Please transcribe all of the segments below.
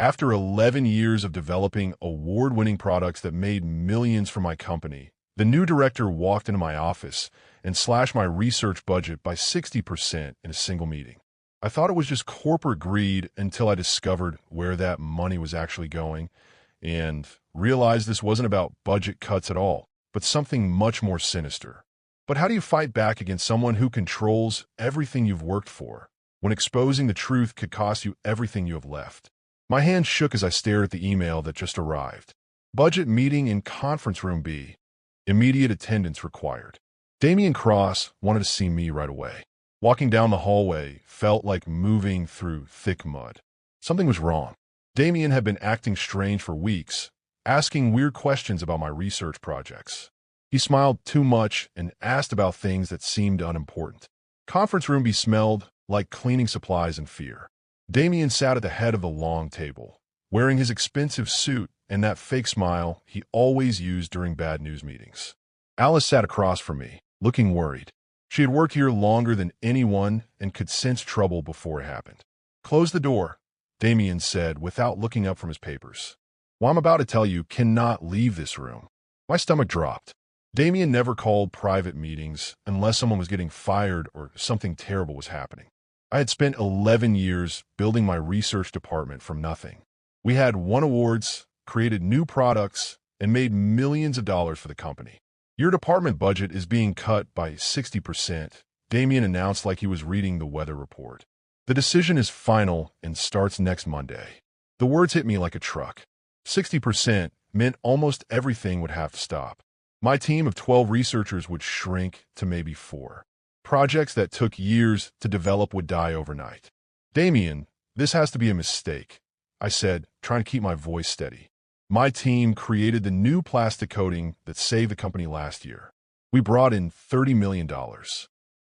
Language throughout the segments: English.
After 11 years of developing award-winning products that made millions for my company, the new director walked into my office and slashed my research budget by 60% in a single meeting. I thought it was just corporate greed until I discovered where that money was actually going and realized this wasn't about budget cuts at all, but something much more sinister. But how do you fight back against someone who controls everything you've worked for, when exposing the truth could cost you everything you have left? My hand shook as I stared at the email that just arrived. Budget meeting in conference room B. Immediate attendance required. Damian Cross wanted to see me right away. Walking down the hallway felt like moving through thick mud. Something was wrong. Damian had been acting strange for weeks, asking weird questions about my research projects. He smiled too much and asked about things that seemed unimportant. Conference room B smelled like cleaning supplies and fear. Damian sat at the head of the long table, wearing his expensive suit and that fake smile he always used during bad news meetings. Alice sat across from me, looking worried. She had worked here longer than anyone and could sense trouble before it happened. "Close the door," Damian said without looking up from his papers. "What I'm about to tell you cannot leave this room." My stomach dropped. Damian never called private meetings unless someone was getting fired or something terrible was happening. I had spent 11 years building my research department from nothing. We had won awards, created new products, and made millions of dollars for the company. "Your department budget is being cut by 60%, Damian announced like he was reading the weather report. "The decision is final and starts next Monday." The words hit me like a truck. 60% meant almost everything would have to stop. My team of 12 researchers would shrink to maybe 4. Projects that took years to develop would die overnight. "Damian, this has to be a mistake," I said, trying to keep my voice steady. "My team created the new plastic coating that saved the company last year. We brought in $30 million.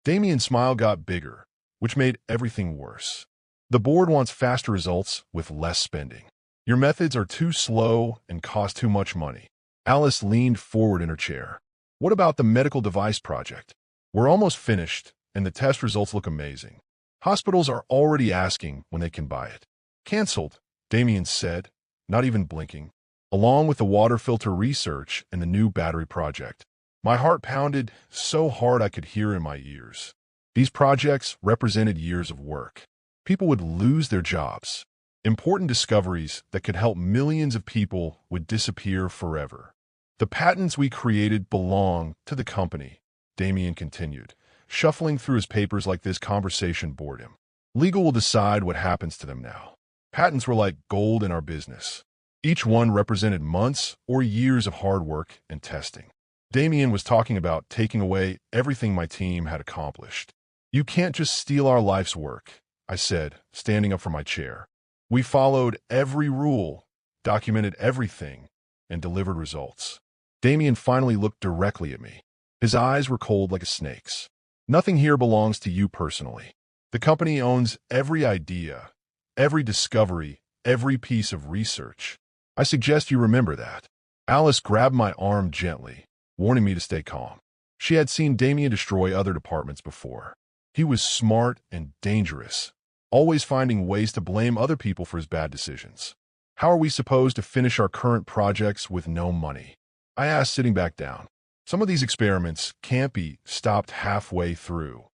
Damian's smile got bigger, which made everything worse. "The board wants faster results with less spending. Your methods are too slow and cost too much money." Alice leaned forward in her chair. "What about the medical device project? We're almost finished, and the test results look amazing. Hospitals are already asking when they can buy it." "Canceled," Damian said, not even blinking, along with the water filter research and the new battery project. My heart pounded so hard I could hear in my ears. These projects represented years of work. People would lose their jobs. Important discoveries that could help millions of people would disappear forever. "The patents we created belong to the company," Damian continued, shuffling through his papers like this conversation bored him. "Legal will decide what happens to them now. Patents were like gold in our business. Each one represented months or years of hard work and testing." Damian was talking about taking away everything my team had accomplished. "You can't just steal our life's work," I said, standing up from my chair. "We followed every rule, documented everything, and delivered results." Damian finally looked directly at me. His eyes were cold like a snake's. "Nothing here belongs to you personally. The company owns every idea, every discovery, every piece of research. I suggest you remember that." Alice grabbed my arm gently, warning me to stay calm. She had seen Damian destroy other departments before. He was smart and dangerous, always finding ways to blame other people for his bad decisions. "How are we supposed to finish our current projects with no money?" I asked, sitting back down. "Some of these experiments can't be stopped halfway through."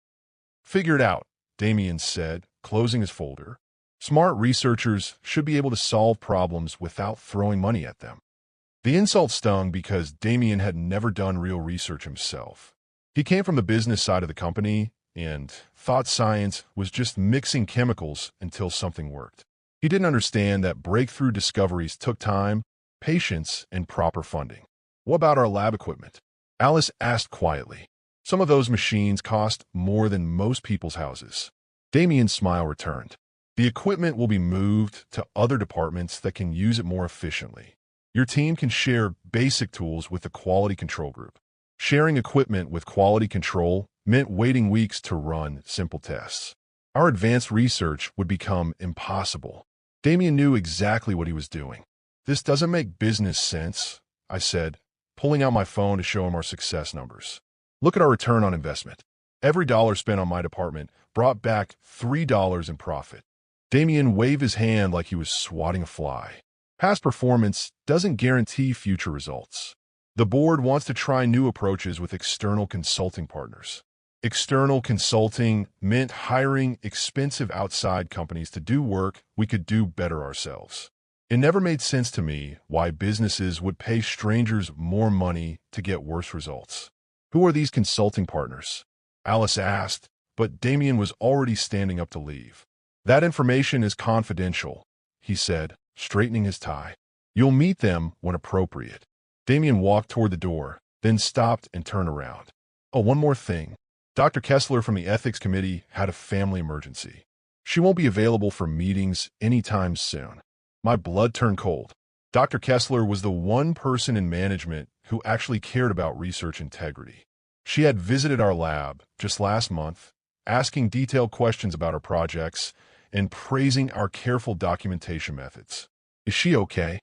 "Figure it out," Damian said, closing his folder. "Smart researchers should be able to solve problems without throwing money at them." The insult stung because Damian had never done real research himself. He came from the business side of the company and thought science was just mixing chemicals until something worked. He didn't understand that breakthrough discoveries took time, patience, and proper funding. "What about our lab equipment?" Alice asked quietly. "Some of those machines cost more than most people's houses." Damian's smile returned. "The equipment will be moved to other departments that can use it more efficiently. Your team can share basic tools with the quality control group." Sharing equipment with quality control meant waiting weeks to run simple tests. Our advanced research would become impossible. Damian knew exactly what he was doing. "This doesn't make business sense," I said, pulling out my phone to show him our success numbers. "Look at our return on investment. Every dollar spent on my department brought back $3 in profit." Damien waved his hand like he was swatting a fly. Past performance doesn't guarantee future results. The board wants to try new approaches with external consulting partners. External consulting meant hiring expensive outside companies to do work we could do better ourselves. It never made sense to me why businesses would pay strangers more money to get worse results. Who are these consulting partners? Alice asked, but Damien was already standing up to leave. That information is confidential, he said, straightening his tie. You'll meet them when appropriate. Damien walked toward the door, then stopped and turned around. Oh, one more thing. Dr. Kessler from the Ethics Committee had a family emergency. She won't be available for meetings anytime soon. My blood turned cold. Dr. Kessler was the one person in management who actually cared about research integrity. She had visited our lab just last month, asking detailed questions about our projects and praising our careful documentation methods. Is she okay?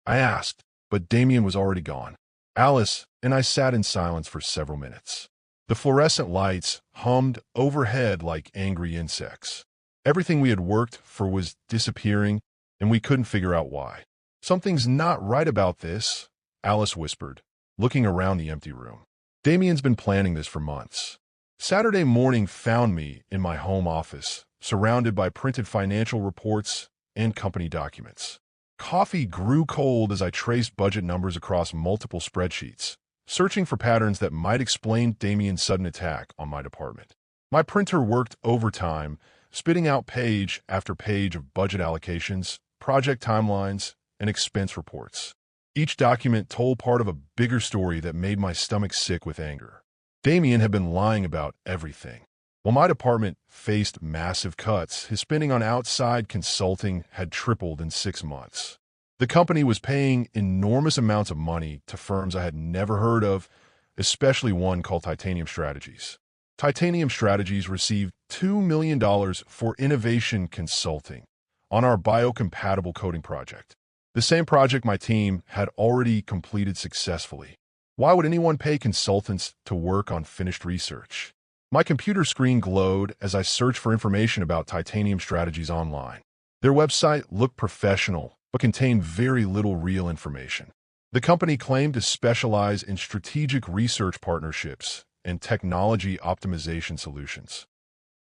I asked, but Damien was already gone. Alice and I sat in silence for several minutes. The fluorescent lights hummed overhead like angry insects. Everything we had worked for was disappearing, and we couldn't figure out why. Something's not right about this, Alice whispered, looking around the empty room. Damien's been planning this for months. Saturday morning found me in my home office, surrounded by printed financial reports and company documents. Coffee grew cold as I traced budget numbers across multiple spreadsheets, searching for patterns that might explain Damien's sudden attack on my department. My printer worked overtime, spitting out page after page of budget allocations, project timelines, and expense reports. Each document told part of a bigger story that made my stomach sick with anger. Damien had been lying about everything. While my department faced massive cuts, his spending on outside consulting had tripled in 6 months. The company was paying enormous amounts of money to firms I had never heard of, especially one called Titanium Strategies. Titanium Strategies received $2 million for innovation consulting on our biocompatible coating project, the same project my team had already completed successfully. Why would anyone pay consultants to work on finished research? My computer screen glowed as I searched for information about Titanium Strategies online. Their website looked professional, but contained very little real information. The company claimed to specialize in strategic research partnerships and technology optimization solutions.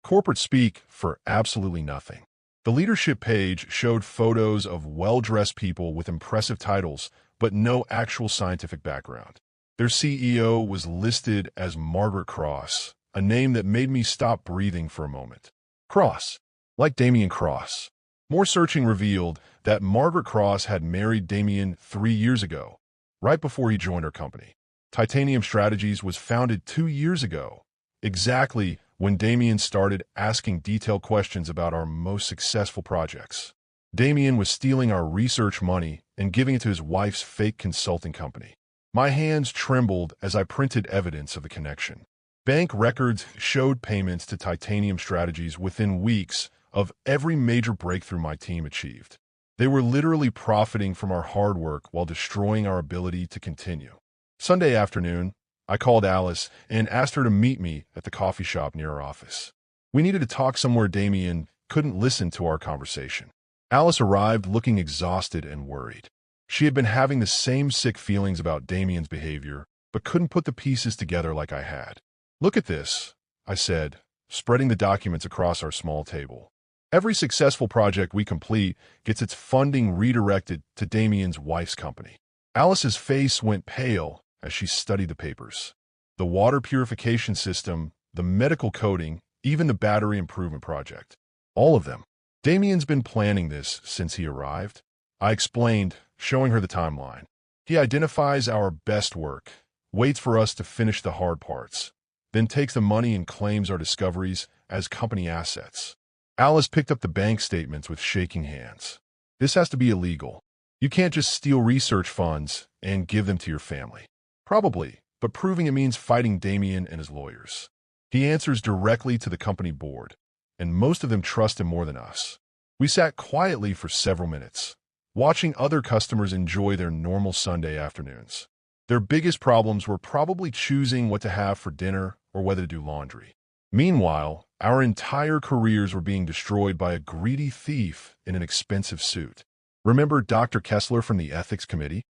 Corporate speak for absolutely nothing. The leadership page showed photos of well-dressed people with impressive titles, but no actual scientific background. Their CEO was listed as Margaret Cross, a name that made me stop breathing for a moment. Cross, like Damien Cross. More searching revealed that Margaret Cross had married Damien 3 years ago, right before he joined our company. Titanium Strategies was founded 2 years ago, exactly when Damien started asking detailed questions about our most successful projects. Damien was stealing our research money and giving it to his wife's fake consulting company. My hands trembled as I printed evidence of the connection. Bank records showed payments to Titanium Strategies within weeks of every major breakthrough my team achieved. They were literally profiting from our hard work while destroying our ability to continue. Sunday afternoon, I called Alice and asked her to meet me at the coffee shop near our office. We needed to talk somewhere Damien couldn't listen to our conversation. Alice arrived looking exhausted and worried. She had been having the same sick feelings about Damien's behavior, but couldn't put the pieces together like I had. Look at this, I said, spreading the documents across our small table. Every successful project we complete gets its funding redirected to Damien's wife's company. Alice's face went pale as she studied the papers. The water purification system, the medical coating, even the battery improvement project. All of them. Damien's been planning this since he arrived. I explained, showing her the timeline. He identifies our best work, waits for us to finish the hard parts, then takes the money and claims our discoveries as company assets. Alice picked up the bank statements with shaking hands. This has to be illegal. You can't just steal research funds and give them to your family. Probably, but proving it means fighting Damien and his lawyers. He answers directly to the company board, and most of them trust him more than us. We sat quietly for several minutes, watching other customers enjoy their normal Sunday afternoons. Their biggest problems were probably choosing what to have for dinner or whether to do laundry. Meanwhile, our entire careers were being destroyed by a greedy thief in an expensive suit. Remember Dr. Kessler from the Ethics Committee?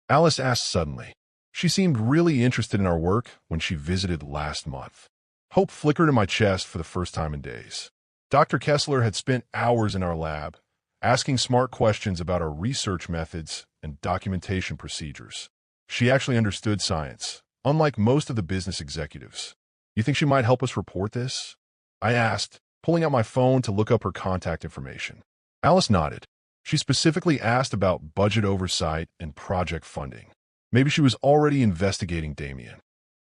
Alice asked suddenly. She seemed really interested in our work when she visited last month. Hope flickered in my chest for the first time in days. Dr. Kessler had spent hours in our lab, asking smart questions about our research methods and documentation procedures. She actually understood science, unlike most of the business executives. You think she might help us report this? I asked, pulling out my phone to look up her contact information. Alice nodded. She specifically asked about budget oversight and project funding. Maybe she was already investigating Damien.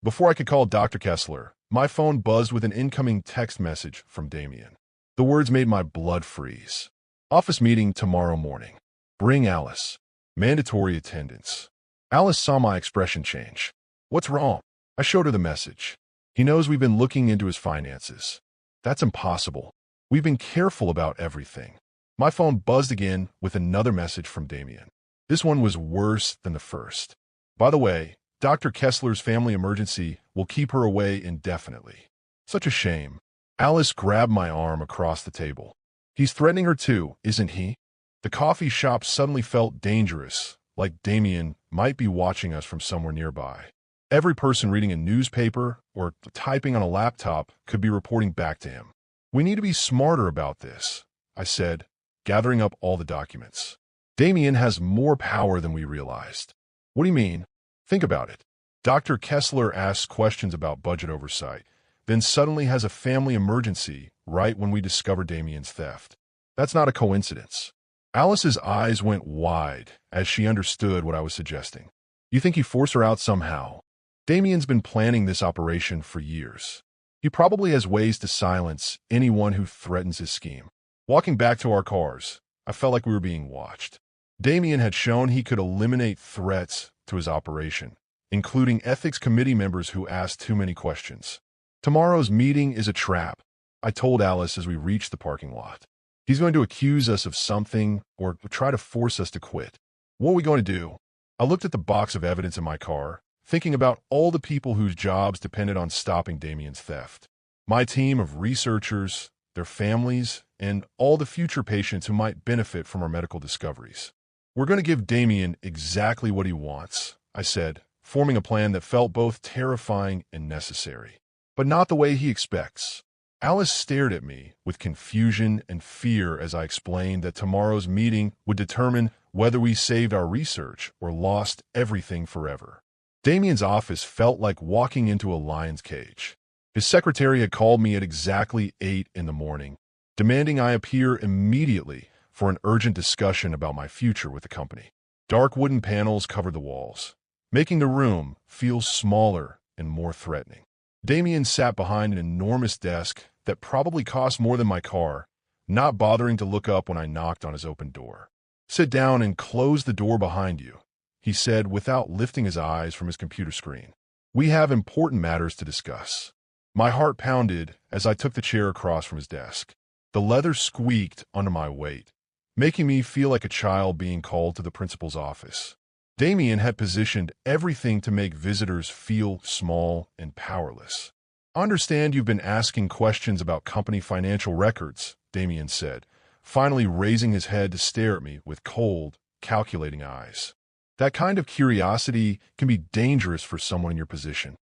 Before I could call Dr. Kessler, my phone buzzed with an incoming text message from Damien. The words made my blood freeze. Office meeting tomorrow morning. Bring Alice. Mandatory attendance. Alice saw my expression change. What's wrong? I showed her the message. He knows we've been looking into his finances. That's impossible. We've been careful about everything. My phone buzzed again with another message from Damien. This one was worse than the first. By the way, Dr. Kessler's family emergency will keep her away indefinitely. Such a shame. Alice grabbed my arm across the table. He's threatening her too, isn't he? The coffee shop suddenly felt dangerous, like Damien might be watching us from somewhere nearby. Every person reading a newspaper or typing on a laptop could be reporting back to him. We need to be smarter about this, I said, gathering up all the documents. Damien has more power than we realized. What do you mean? Think about it. Dr. Kessler asks questions about budget oversight, then suddenly has a family emergency right when we discover Damien's theft. That's not a coincidence. Alice's eyes went wide as she understood what I was suggesting. You think he forced her out somehow? Damien's been planning this operation for years. He probably has ways to silence anyone who threatens his scheme. Walking back to our cars, I felt like we were being watched. Damien had shown he could eliminate threats to his operation, including ethics committee members who asked too many questions. Tomorrow's meeting is a trap, I told Alice as we reached the parking lot. He's going to accuse us of something or try to force us to quit. What are we going to do? I looked at the box of evidence in my car, thinking about all the people whose jobs depended on stopping Damien's theft. My team of researchers, their families, and all the future patients who might benefit from our medical discoveries. We're going to give Damien exactly what he wants, I said, forming a plan that felt both terrifying and necessary. But not the way he expects. Alice stared at me with confusion and fear as I explained that tomorrow's meeting would determine whether we saved our research or lost everything forever. Damien's office felt like walking into a lion's cage. His secretary had called me at exactly 8 in the morning, demanding I appear immediately for an urgent discussion about my future with the company. Dark wooden panels covered the walls, making the room feel smaller and more threatening. Damien sat behind an enormous desk that probably cost more than my car, not bothering to look up when I knocked on his open door. "Sit down and close the door behind you," he said without lifting his eyes from his computer screen. "We have important matters to discuss." My heart pounded as I took the chair across from his desk. The leather squeaked under my weight, making me feel like a child being called to the principal's office. Damien had positioned everything to make visitors feel small and powerless. "I understand you've been asking questions about company financial records," Damien said, finally raising his head to stare at me with cold, calculating eyes. That kind of curiosity can be dangerous for someone in your position.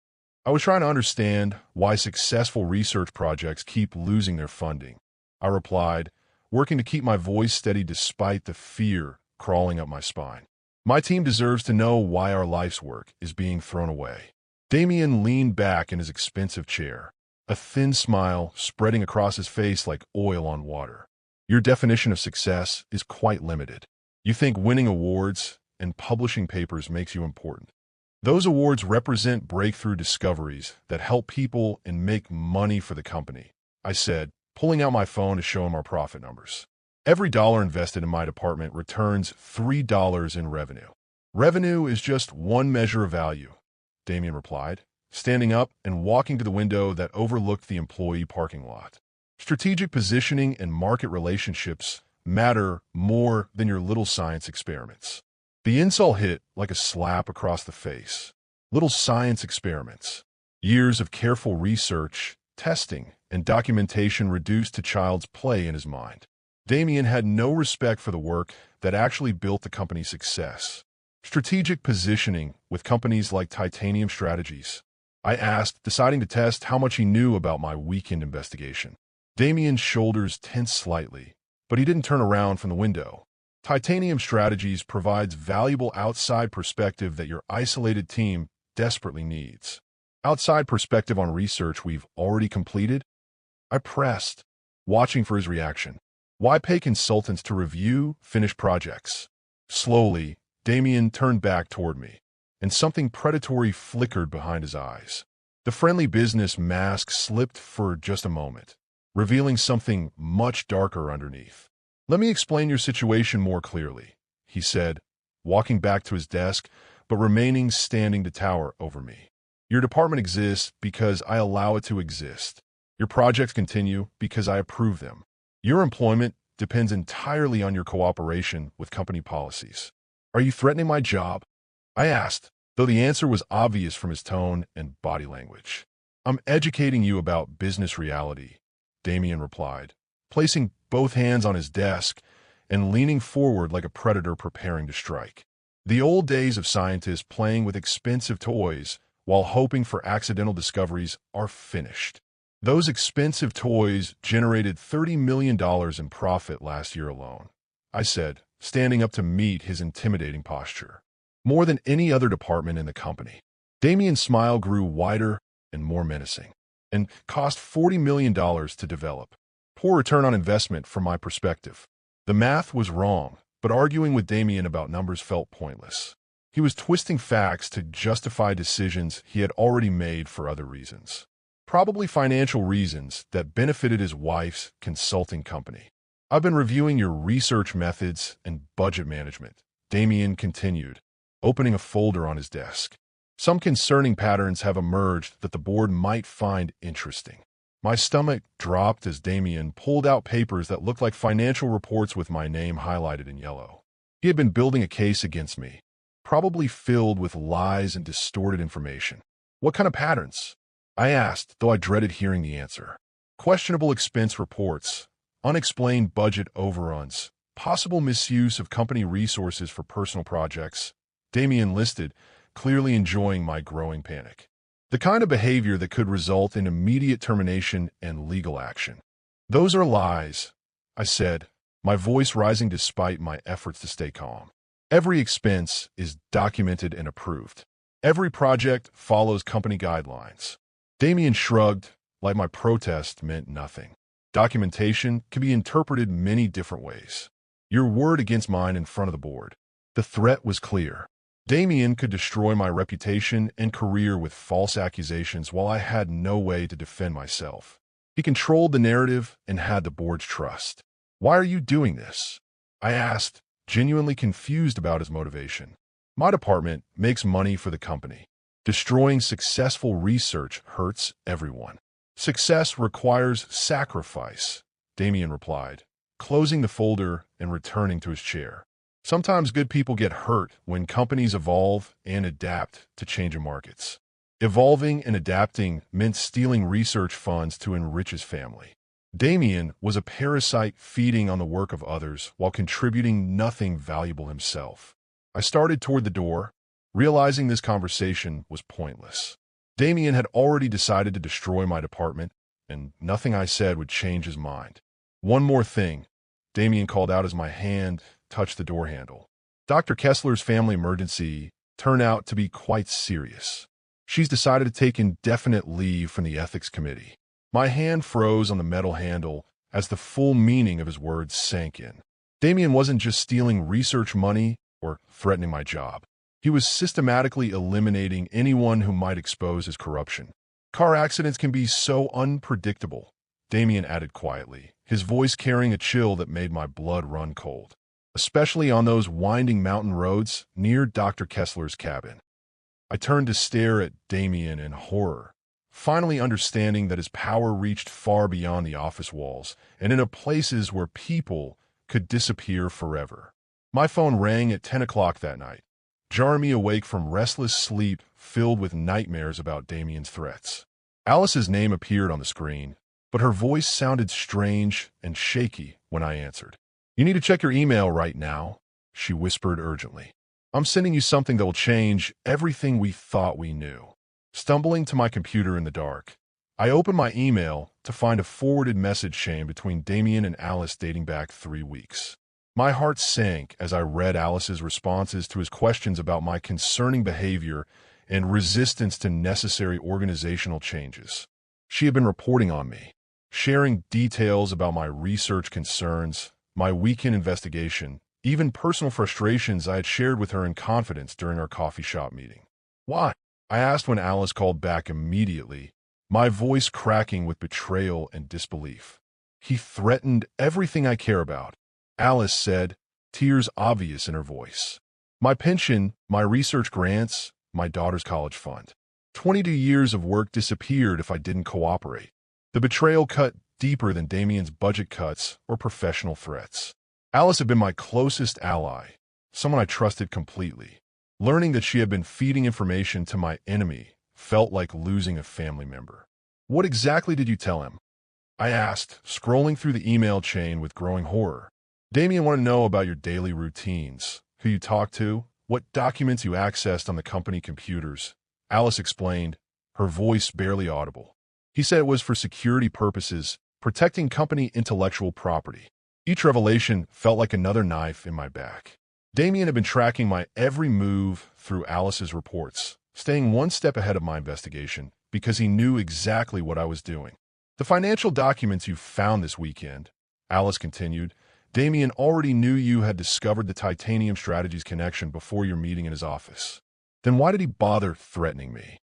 I was trying to understand why successful research projects keep losing their funding. I replied, working to keep my voice steady despite the fear crawling up my spine. "My team deserves to know why our life's work is being thrown away." Damien leaned back in his expensive chair, a thin smile spreading across his face like oil on water. "Your definition of success is quite limited. You think winning awards and publishing papers makes you important. Those awards represent breakthrough discoveries that help people and make money for the company," I said, pulling out my phone to show him our profit numbers. "Every dollar invested in my department returns $3 in revenue." "Revenue is just one measure of value," Damien replied, standing up and walking to the window that overlooked the employee parking lot. "Strategic positioning and market relationships matter more than your little science experiments." The insult hit like a slap across the face. Little science experiments. Years of careful research testing, and documentation reduced to child's play in his mind. Damien had no respect for the work that actually built the company's success. Strategic positioning with companies like Titanium Strategies. I asked, deciding to test how much he knew about my weekend investigation. Damien's shoulders tensed slightly, but he didn't turn around from the window. Titanium Strategies provides valuable outside perspective that your isolated team desperately needs. Outside perspective on research we've already completed? I pressed, watching for his reaction. Why pay consultants to review finished projects? Slowly, Damien turned back toward me, and something predatory flickered behind his eyes. The friendly business mask slipped for just a moment, revealing something much darker underneath. Let me explain your situation more clearly, he said, walking back to his desk, but remaining standing to tower over me. Your department exists because I allow it to exist. Your projects continue because I approve them. Your employment depends entirely on your cooperation with company policies. Are you threatening my job? I asked, though the answer was obvious from his tone and body language. I'm educating you about business reality, Damien replied, placing both hands on his desk and leaning forward like a predator preparing to strike. The old days of scientists playing with expensive toys while hoping for accidental discoveries are finished. Those expensive toys generated $30 million in profit last year alone, I said, standing up to meet his intimidating posture. More than any other department in the company. Damien's smile grew wider and more menacing, and cost $40 million to develop. Poor return on investment from my perspective. The math was wrong, but arguing with Damien about numbers felt pointless. He was twisting facts to justify decisions he had already made for other reasons. Probably financial reasons that benefited his wife's consulting company. I've been reviewing your research methods and budget management, Damien continued, opening a folder on his desk. Some concerning patterns have emerged that the board might find interesting. My stomach dropped as Damien pulled out papers that looked like financial reports with my name highlighted in yellow. He had been building a case against me, probably filled with lies and distorted information. What kind of patterns? I asked, though I dreaded hearing the answer. Questionable expense reports, unexplained budget overruns, possible misuse of company resources for personal projects, Damien listed, clearly enjoying my growing panic. The kind of behavior that could result in immediate termination and legal action. Those are lies, I said, my voice rising despite my efforts to stay calm. Every expense is documented and approved. Every project follows company guidelines. Damien shrugged, like my protest meant nothing. Documentation can be interpreted many different ways. Your word against mine in front of the board. The threat was clear. Damien could destroy my reputation and career with false accusations while I had no way to defend myself. He controlled the narrative and had the board's trust. Why are you doing this? I asked, genuinely confused about his motivation. My department makes money for the company. Destroying successful research hurts everyone. Success requires sacrifice, Damien replied, closing the folder and returning to his chair. Sometimes good people get hurt when companies evolve and adapt to changing markets. Evolving and adapting meant stealing research funds to enrich his family. Damien was a parasite feeding on the work of others while contributing nothing valuable himself. I started toward the door, realizing this conversation was pointless. Damien had already decided to destroy my department, and nothing I said would change his mind. One more thing, Damien called out as my hand touched the door handle. Dr. Kessler's family emergency turned out to be quite serious. She's decided to take indefinite leave from the ethics committee. My hand froze on the metal handle as the full meaning of his words sank in. Damien wasn't just stealing research money or threatening my job. He was systematically eliminating anyone who might expose his corruption. Car accidents can be so unpredictable, Damien added quietly, his voice carrying a chill that made my blood run cold, especially on those winding mountain roads near Dr. Kessler's cabin. I turned to stare at Damien in horror, finally understanding that his power reached far beyond the office walls and into places where people could disappear forever. My phone rang at 10 o'clock that night, jarring me awake from restless sleep filled with nightmares about Damien's threats. Alice's name appeared on the screen, but her voice sounded strange and shaky when I answered. "You need to check your email right now," she whispered urgently. "I'm sending you something that will change everything we thought we knew." Stumbling to my computer in the dark, I opened my email to find a forwarded message chain between Damien and Alice dating back 3 weeks. My heart sank as I read Alice's responses to his questions about my concerning behavior and resistance to necessary organizational changes. She had been reporting on me, sharing details about my research concerns, my weekend investigation, even personal frustrations I had shared with her in confidence during our coffee shop meeting. "Why?" I asked when Alice called back immediately, my voice cracking with betrayal and disbelief. "He threatened everything I care about," Alice said, tears obvious in her voice. "My pension, my research grants, my daughter's college fund. 22 years of work disappeared if I didn't cooperate." The betrayal cut deeper than Damien's budget cuts or professional threats. Alice had been my closest ally, someone I trusted completely. Learning that she had been feeding information to my enemy felt like losing a family member. "What exactly did you tell him?" I asked, scrolling through the email chain with growing horror. "Damien wanted to know about your daily routines, who you talked to, what documents you accessed on the company computers," Alice explained, her voice barely audible. "He said it was for security purposes, protecting company intellectual property." Each revelation felt like another knife in my back. Damien had been tracking my every move through Alice's reports, staying one step ahead of my investigation because he knew exactly what I was doing. "The financial documents you found this weekend," Alice continued, "Damien already knew you had discovered the Titanium Strategies connection before your meeting in his office. Then why did he bother threatening me?"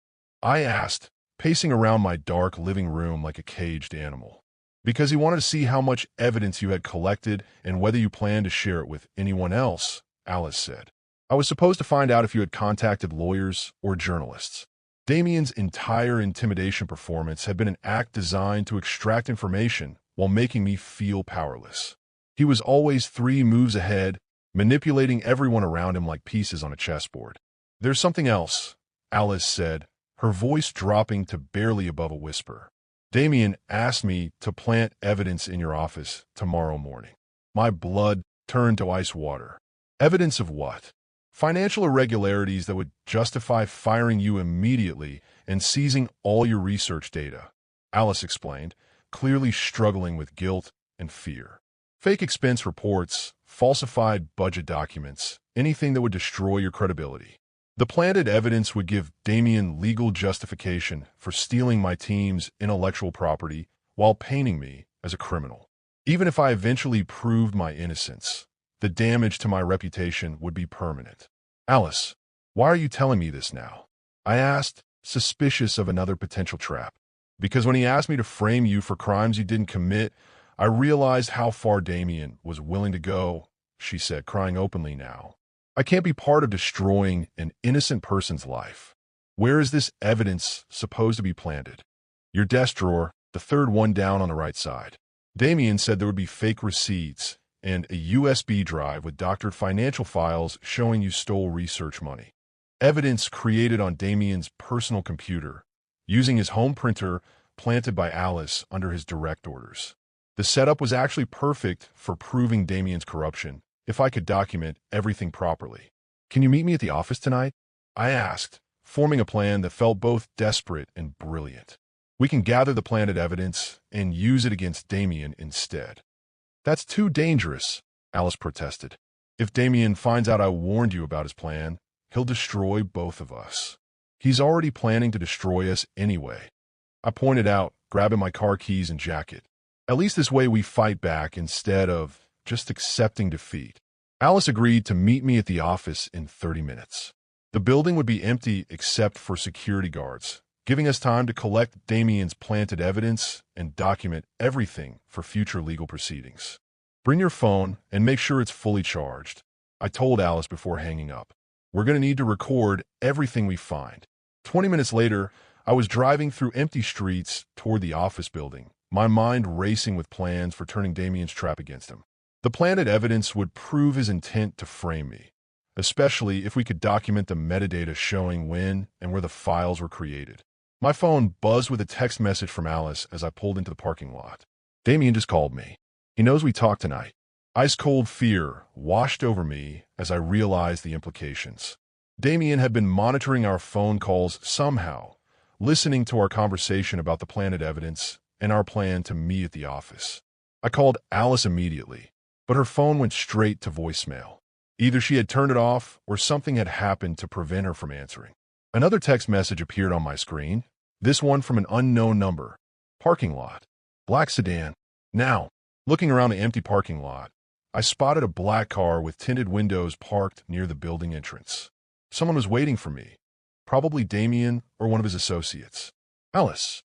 I asked, pacing around my dark living room like a caged animal. "Because he wanted to see how much evidence you had collected and whether you planned to share it with anyone else," Alice said. "I was supposed to find out if you had contacted lawyers or journalists." Damien's entire intimidation performance had been an act designed to extract information while making me feel powerless. He was always 3 moves ahead, manipulating everyone around him like pieces on a chessboard. "There's something else," Alice said, her voice dropping to barely above a whisper. "Damien asked me to plant evidence in your office tomorrow morning." My blood turned to ice water. "Evidence of what?" "Financial irregularities that would justify firing you immediately and seizing all your research data," Alice explained, clearly struggling with guilt and fear. "Fake expense reports, falsified budget documents, anything that would destroy your credibility. The planted evidence would give Damien legal justification for stealing my team's intellectual property while painting me as a criminal. Even if I eventually proved my innocence, the damage to my reputation would be permanent." "Alice, why are you telling me this now?" I asked, suspicious of another potential trap. "Because when he asked me to frame you for crimes you didn't commit, I realized how far Damien was willing to go," she said, crying openly now. "I can't be part of destroying an innocent person's life." "Where is this evidence supposed to be planted?" "Your desk drawer, the 3rd one down on the right side." Damien said there would be fake receipts and a USB drive with doctored financial files showing you stole research money. Evidence created on Damien's personal computer, using his home printer planted by Alice under his direct orders. The setup was actually perfect for proving Damien's corruption, if I could document everything properly. "Can you meet me at the office tonight?" I asked, forming a plan that felt both desperate and brilliant. "We can gather the planted evidence and use it against Damien instead." "That's too dangerous," Alice protested. "If Damien finds out I warned you about his plan, he'll destroy both of us." "He's already planning to destroy us anyway," I pointed out, grabbing my car keys and jacket. "At least this way we fight back instead of just accepting defeat." Alice agreed to meet me at the office in 30 minutes. The building would be empty except for security guards, giving us time to collect Damien's planted evidence and document everything for future legal proceedings. "Bring your phone and make sure it's fully charged," I told Alice before hanging up. "We're going to need to record everything we find." 20 minutes later, I was driving through empty streets toward the office building, my mind racing with plans for turning Damien's trap against him. The planted evidence would prove his intent to frame me, especially if we could document the metadata showing when and where the files were created. My phone buzzed with a text message from Alice as I pulled into the parking lot. Damien just called me. He knows we talked tonight. Ice-cold fear washed over me as I realized the implications. Damien had been monitoring our phone calls somehow, listening to our conversation about the planted evidence and our plan to meet at the office. I called Alice immediately, but her phone went straight to voicemail. Either she had turned it off or something had happened to prevent her from answering. Another text message appeared on my screen, this one from an unknown number. Parking lot. Black sedan. Now, looking around the empty parking lot, I spotted a black car with tinted windows parked near the building entrance. Someone was waiting for me, probably Damien or one of his associates. Alice,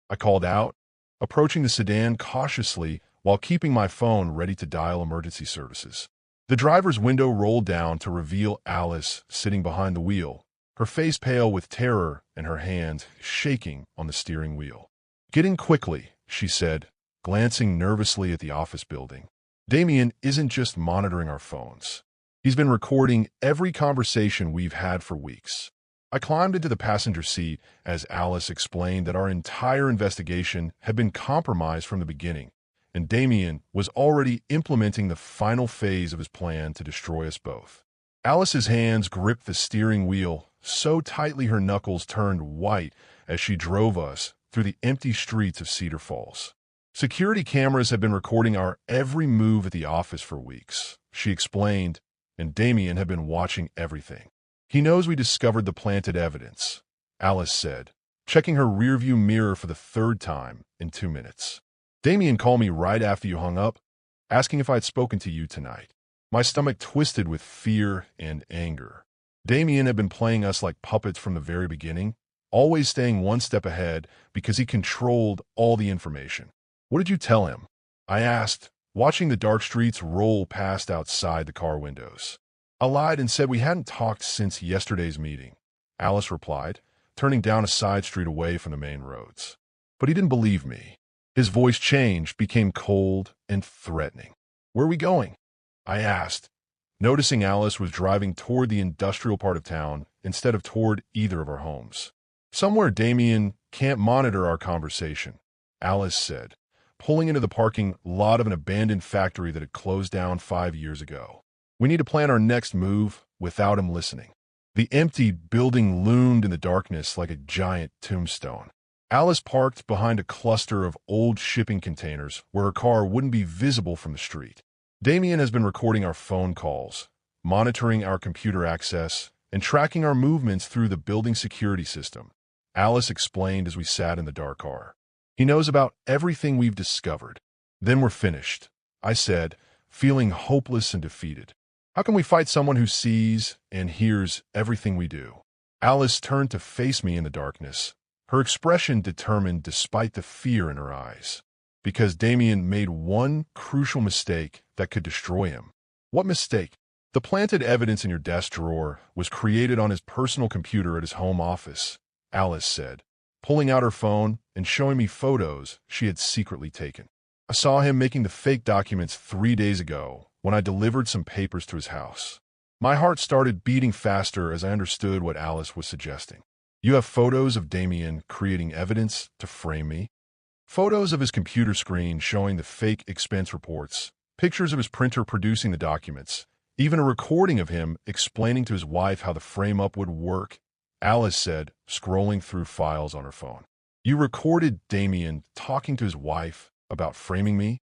I called out, approaching the sedan cautiously while keeping my phone ready to dial emergency services. The driver's window rolled down to reveal Alice sitting behind the wheel, her face pale with terror and her hands shaking on the steering wheel. Get in quickly, she said, glancing nervously at the office building. Damien isn't just monitoring our phones. He's been recording every conversation we've had for weeks. I climbed into the passenger seat as Alice explained that our entire investigation had been compromised from the beginning, and Damien was already implementing the final phase of his plan to destroy us both. Alice's hands gripped the steering wheel so tightly her knuckles turned white as she drove us through the empty streets of Cedar Falls. Security cameras have been recording our every move at the office for weeks, she explained, and Damien had been watching everything. He knows we discovered the planted evidence, Alice said, checking her rearview mirror for the third time in 2 minutes. Damien called me right after you hung up, asking if I'd spoken to you tonight. My stomach twisted with fear and anger. Damien had been playing us like puppets from the very beginning, always staying one step ahead because he controlled all the information. What did you tell him? I asked, watching the dark streets roll past outside the car windows. I lied and said we hadn't talked since yesterday's meeting, Alice replied, turning down a side street away from the main roads. But he didn't believe me. His voice changed, became cold and threatening. Where are we going? I asked, noticing Alice was driving toward the industrial part of town instead of toward either of our homes. Somewhere Damien can't monitor our conversation, Alice said, pulling into the parking lot of an abandoned factory that had closed down 5 years ago. We need to plan our next move without him listening. The empty building loomed in the darkness like a giant tombstone. Alice parked behind a cluster of old shipping containers where her car wouldn't be visible from the street. Damien has been recording our phone calls, monitoring our computer access, and tracking our movements through the building security system, Alice explained as we sat in the dark car. He knows about everything we've discovered. Then we're finished, I said, feeling hopeless and defeated. How can we fight someone who sees and hears everything we do? Alice turned to face me in the darkness, her expression determined despite the fear in her eyes. Because Damien made one crucial mistake that could destroy him. What mistake? The planted evidence in your desk drawer was created on his personal computer at his home office, Alice said, pulling out her phone and showing me photos she had secretly taken. I saw him making the fake documents 3 days ago when I delivered some papers to his house. My heart started beating faster as I understood what Alice was suggesting. You have photos of Damien creating evidence to frame me? Photos of his computer screen showing the fake expense reports, pictures of his printer producing the documents, even a recording of him explaining to his wife how the frame-up would work, Alice said, scrolling through files on her phone. You recorded Damien talking to his wife about framing me?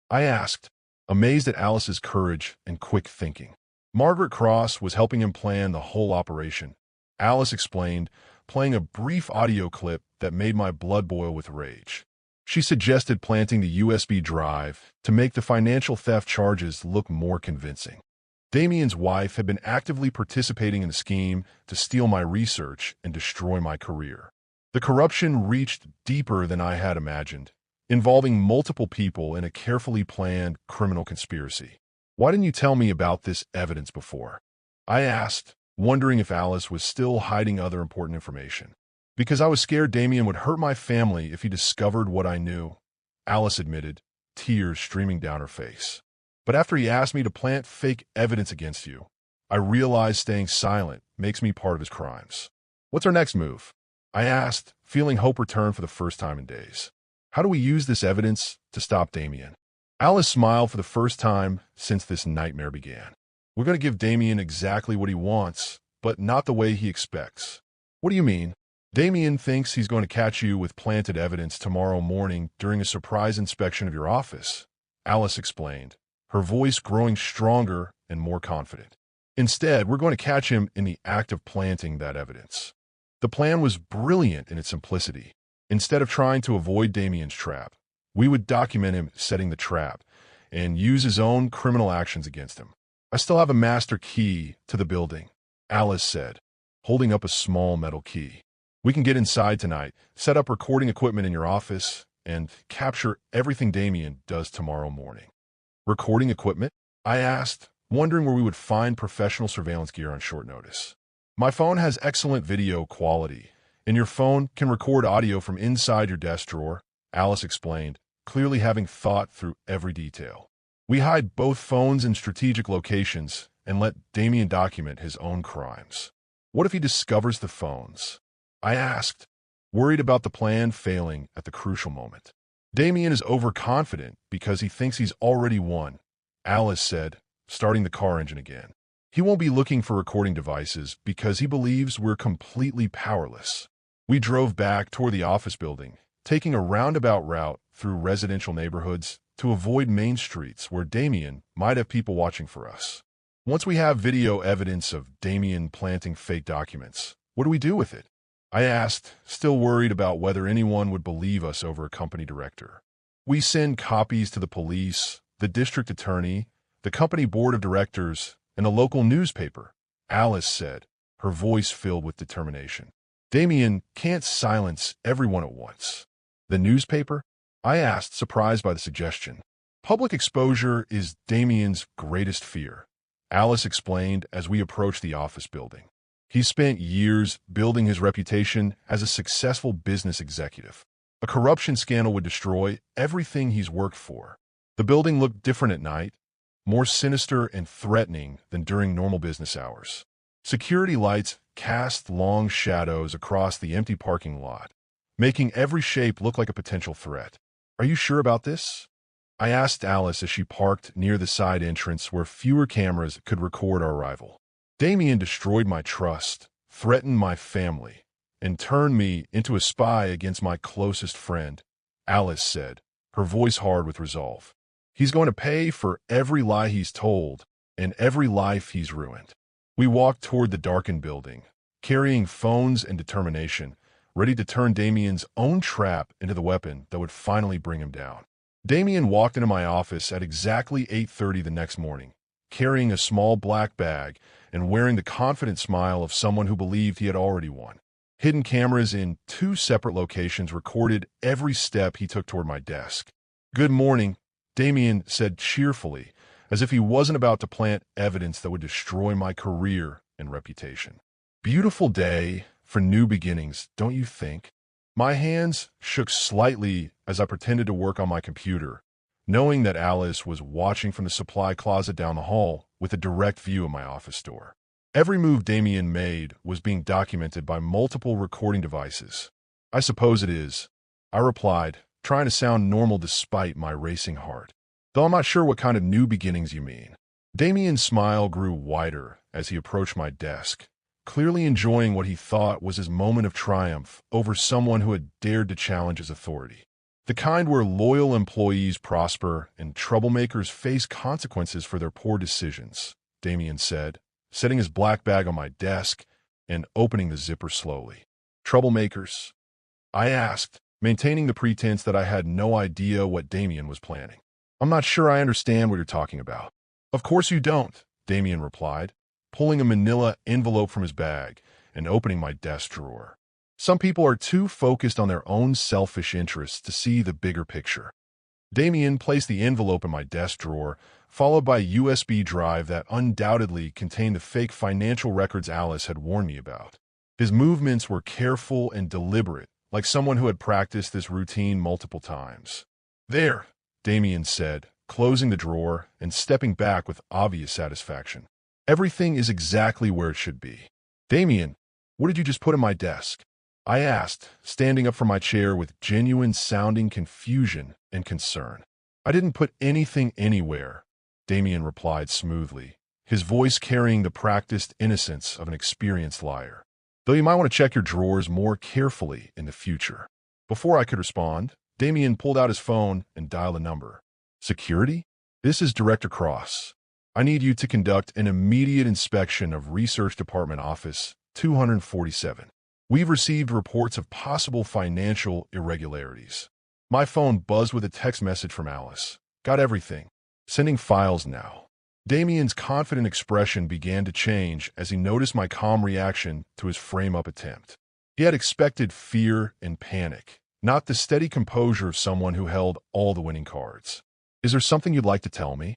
I asked, amazed at Alice's courage and quick thinking. Margaret Cross was helping him plan the whole operation, Alice explained, playing a brief audio clip that made my blood boil with rage. She suggested planting the USB drive to make the financial theft charges look more convincing. Damien's wife had been actively participating in the scheme to steal my research and destroy my career. The corruption reached deeper than I had imagined, involving multiple people in a carefully planned criminal conspiracy. Why didn't you tell me about this evidence before? I asked, wondering if Alice was still hiding other important information. Because I was scared Damien would hurt my family if he discovered what I knew, Alice admitted, tears streaming down her face. But after he asked me to plant fake evidence against you, I realized staying silent makes me part of his crimes. What's our next move? I asked, feeling hope return for the first time in days. How do we use this evidence to stop Damien? Alice smiled for the first time since this nightmare began. We're going to give Damien exactly what he wants, but not the way he expects. What do you mean? Damien thinks he's going to catch you with planted evidence tomorrow morning during a surprise inspection of your office, Alice explained, her voice growing stronger and more confident. Instead, we're going to catch him in the act of planting that evidence. The plan was brilliant in its simplicity. Instead of trying to avoid Damien's trap, we would document him setting the trap and use his own criminal actions against him. I still have a master key to the building, Alice said, holding up a small metal key. We can get inside tonight, set up recording equipment in your office, and capture everything Damien does tomorrow morning. Recording equipment? I asked, wondering where we would find professional surveillance gear on short notice. My phone has excellent video quality, and your phone can record audio from inside your desk drawer, Alice explained, clearly having thought through every detail. We hide both phones in strategic locations and let Damien document his own crimes. What if he discovers the phones? I asked, worried about the plan failing at the crucial moment. Damien is overconfident because he thinks he's already won, Alice said, starting the car engine again. He won't be looking for recording devices because he believes we're completely powerless. We drove back toward the office building, taking a roundabout route through residential neighborhoods to avoid main streets where Damien might have people watching for us. Once we have video evidence of Damien planting fake documents, what do we do with it? I asked, still worried about whether anyone would believe us over a company director. We send copies to the police, the district attorney, the company board of directors, and a local newspaper, Alice said, her voice filled with determination. Damien can't silence everyone at once. The newspaper? I asked, surprised by the suggestion. Public exposure is Damien's greatest fear, Alice explained as we approached the office building. He spent years building his reputation as a successful business executive. A corruption scandal would destroy everything he's worked for. The building looked different at night, more sinister and threatening than during normal business hours. Security lights cast long shadows across the empty parking lot, making every shape look like a potential threat. Are you sure about this? I asked Alice as she parked near the side entrance where fewer cameras could record our arrival. Damien destroyed my trust, threatened my family, and turned me into a spy against my closest friend, Alice said, her voice hard with resolve. He's going to pay for every lie he's told and every life he's ruined. We walked toward the darkened building, carrying phones and determination, ready to turn Damien's own trap into the weapon that would finally bring him down. Damien walked into my office at exactly 8:30 the next morning, carrying a small black bag and wearing the confident smile of someone who believed he had already won. Hidden cameras in 2 separate locations recorded every step he took toward my desk. Good morning, Damien said cheerfully, as if he wasn't about to plant evidence that would destroy my career and reputation. Beautiful day for new beginnings, don't you think? My hands shook slightly as I pretended to work on my computer, knowing that Alice was watching from the supply closet down the hall with a direct view of my office door. Every move Damien made was being documented by multiple recording devices. I suppose it is, I replied, trying to sound normal despite my racing heart. Though I'm not sure what kind of new beginnings you mean. Damien's smile grew wider as he approached my desk, clearly enjoying what he thought was his moment of triumph over someone who had dared to challenge his authority. The kind where loyal employees prosper and troublemakers face consequences for their poor decisions, Damien said, setting his black bag on my desk and opening the zipper slowly. Troublemakers? I asked, maintaining the pretense that I had no idea what Damien was planning. I'm not sure I understand what you're talking about. Of course you don't, Damien replied, pulling a manila envelope from his bag and opening my desk drawer. Some people are too focused on their own selfish interests to see the bigger picture. Damien placed the envelope in my desk drawer, followed by a USB drive that undoubtedly contained the fake financial records Alice had warned me about. His movements were careful and deliberate, like someone who had practiced this routine multiple times. There, Damien said, closing the drawer and stepping back with obvious satisfaction. Everything is exactly where it should be. Damien, what did you just put in my desk? I asked, standing up from my chair with genuine-sounding confusion and concern. I didn't put anything anywhere, Damien replied smoothly, his voice carrying the practiced innocence of an experienced liar. Though you might want to check your drawers more carefully in the future. Before I could respond, Damien pulled out his phone and dialed a number. Security? This is Director Cross. I need you to conduct an immediate inspection of Research Department Office 247. We've received reports of possible financial irregularities. My phone buzzed with a text message from Alice. Got everything. Sending files now. Damien's confident expression began to change as he noticed my calm reaction to his frame-up attempt. He had expected fear and panic, not the steady composure of someone who held all the winning cards. Is there something you'd like to tell me?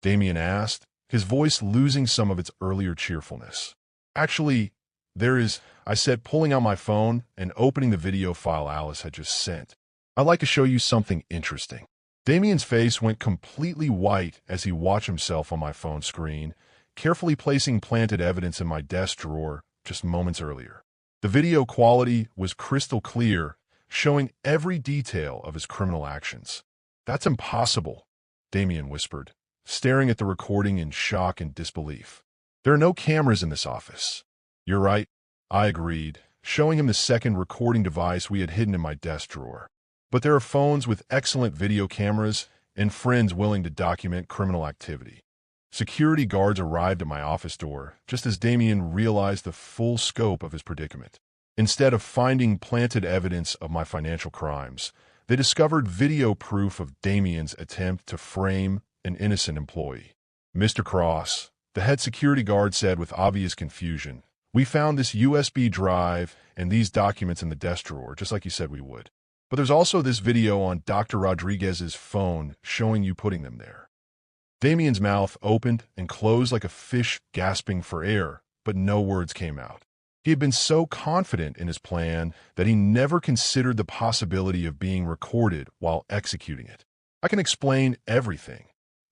Damien asked, his voice losing some of its earlier cheerfulness. Actually, there is, I said, pulling out my phone and opening the video file Alice had just sent. I'd like to show you something interesting. Damien's face went completely white as he watched himself on my phone screen, carefully placing planted evidence in my desk drawer just moments earlier. The video quality was crystal clear, showing every detail of his criminal actions. That's impossible, Damien whispered, staring at the recording in shock and disbelief. There are no cameras in this office. You're right, I agreed, showing him the second recording device we had hidden in my desk drawer. But there are phones with excellent video cameras and friends willing to document criminal activity. Security guards arrived at my office door just as Damien realized the full scope of his predicament. Instead of finding planted evidence of my financial crimes, they discovered video proof of Damien's attempt to frame an innocent employee. Mr. Cross, the head security guard said with obvious confusion, we found this USB drive and these documents in the desk drawer, just like you said we would. But there's also this video on Dr. Rodriguez's phone showing you putting them there. Damien's mouth opened and closed like a fish gasping for air, but no words came out. He had been so confident in his plan that he never considered the possibility of being recorded while executing it. I can explain everything,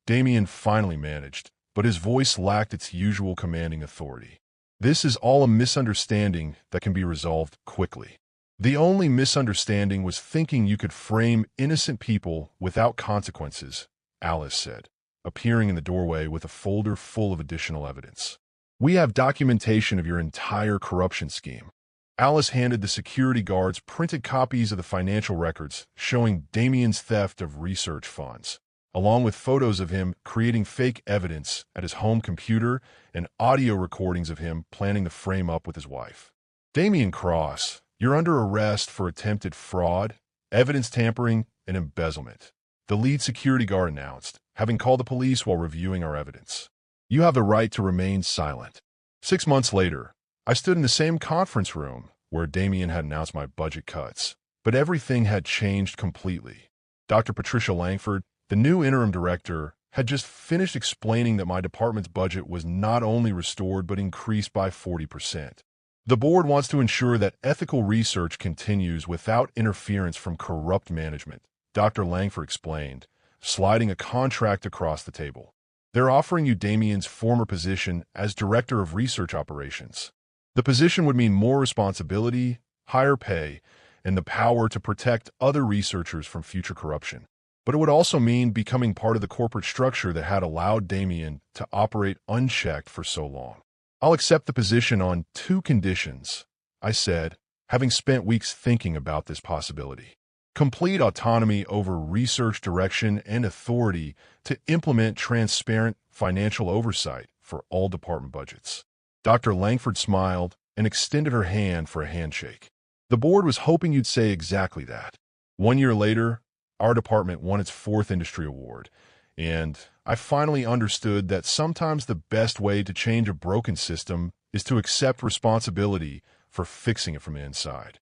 Damien finally managed, but his voice lacked its usual commanding authority. This is all a misunderstanding that can be resolved quickly. The only misunderstanding was thinking you could frame innocent people without consequences, Alice said, appearing in the doorway with a folder full of additional evidence. We have documentation of your entire corruption scheme. Alice handed the security guards printed copies of the financial records showing Damien's theft of research funds, along with photos of him creating fake evidence at his home computer and audio recordings of him planning the frame-up with his wife. Damien Cross, you're under arrest for attempted fraud, evidence tampering, and embezzlement, the lead security guard announced, having called the police while reviewing our evidence. You have the right to remain silent. 6 months later, I stood in the same conference room where Damien had announced my budget cuts, but everything had changed completely. Dr. Patricia Langford, the new interim director, had just finished explaining that my department's budget was not only restored but increased by 40%. The board wants to ensure that ethical research continues without interference from corrupt management, Dr. Langford explained, sliding a contract across the table. They're offering you Damien's former position as Director of Research Operations. The position would mean more responsibility, higher pay, and the power to protect other researchers from future corruption. But it would also mean becoming part of the corporate structure that had allowed Damien to operate unchecked for so long. I'll accept the position on 2 conditions, I said, having spent weeks thinking about this possibility. Complete autonomy over research direction and authority to implement transparent financial oversight for all department budgets. Dr. Langford smiled and extended her hand for a handshake. The board was hoping you'd say exactly that. 1 year later, our department won its 4th industry award, and I finally understood that sometimes the best way to change a broken system is to accept responsibility for fixing it from the inside.